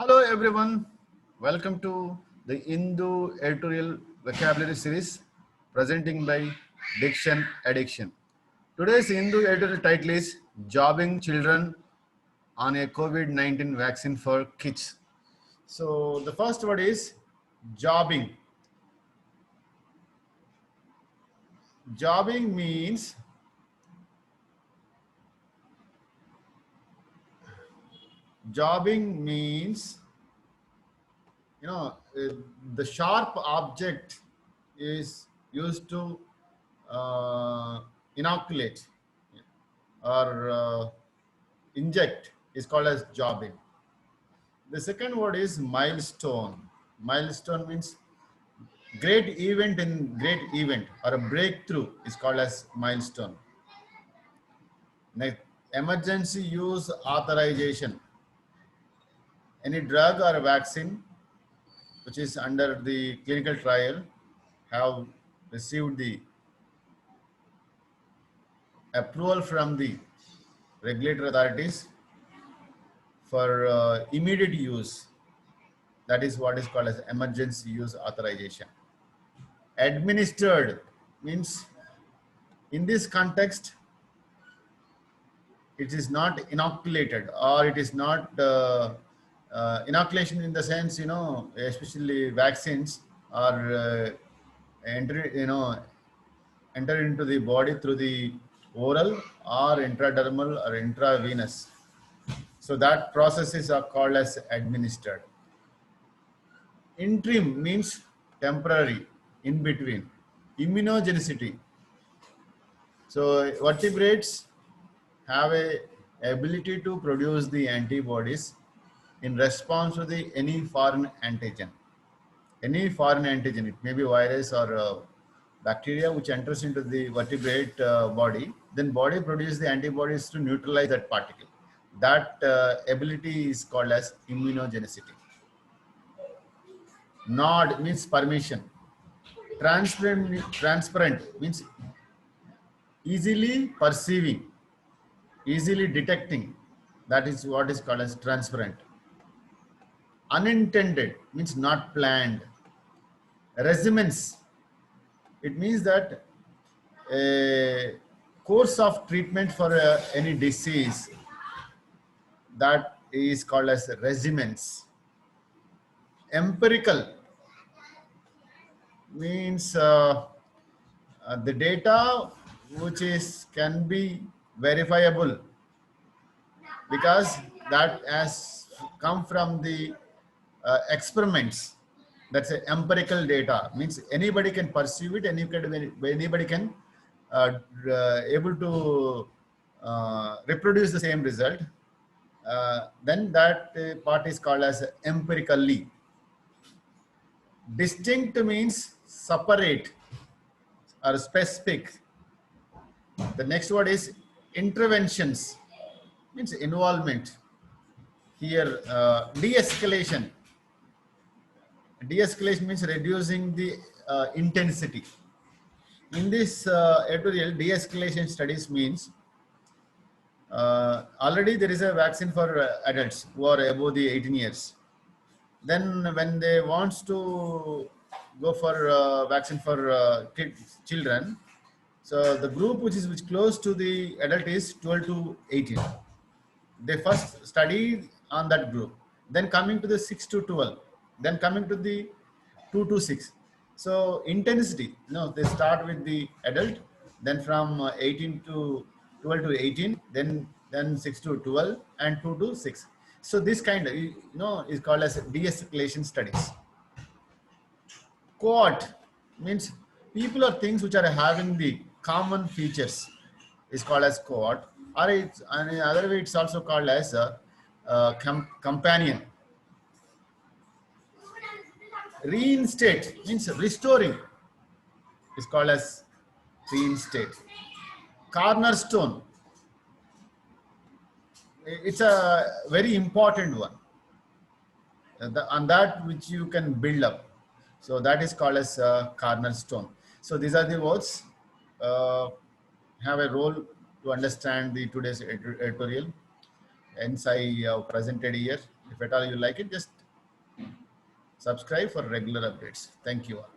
Hello everyone, welcome to the Hindu editorial vocabulary series presenting by Diction Addiction. Today's Hindu editorial title is Jobbing Children on a COVID-19 Vaccine for Kids. So the first word is jobbing. Jobbing means the sharp object is used to inoculate or inject is called as jobbing. The second word is milestone. Milestone means great event or a breakthrough is called as milestone. Next, emergency use authorization. Any drug or vaccine which is under the clinical trial have received the approval from the regulatory authorities for immediate use. That is what is called as emergency use authorization. Administered means in this context it is not inoculated, or it is not inoculation in the sense, especially vaccines are enter into the body through the oral or intradermal or intravenous. So that processes are called as administered. Interim means temporary, in between. Immunogenicity. So vertebrates have a ability to produce the antibodies in response to the any foreign antigen. Any foreign antigen, it may be virus or bacteria which enters into the vertebrate body, then body produces the antibodies to neutralize that particle. That ability is called as immunogenicity. Nod means permission. Transparent means easily perceiving, easily detecting. That is what is called as transparent. Unintended means not planned. Regimens, it means that a course of treatment for any disease, that is called as regimens. Empirical means the data which can be verifiable because that has come from the experiments. That's a empirical data, means anybody can perceive it, anybody can able to reproduce the same result. Then that part is called as empirically. Distinct means separate or specific. The next word is interventions, means involvement. Here, de-escalation. De-escalation means reducing the intensity. In this editorial, de-escalation studies means already there is a vaccine for adults who are above the 18 years. Then when they want to go for vaccine for children, so the group which close to the adult is 12 to 18. They first study on that group, then coming to the 6 to 12, then coming to the 2 to 6. So intensity, they start with the adult, then from 18 to 12 to 18, then 6 to 12 and 2 to 6. So this kind of, is called as de-escalation studies. Cohort means people or things which are having the common features is called as cohort, or it's another way it's also called as a companion. Reinstate means restoring is called as reinstate. Cornerstone, it's a very important one, on that which you can build up. So that is called as cornerstone. So these are the words have a role to understand the today's editorial. Hence I presented here. If at all you like it, just subscribe for regular updates. Thank you all.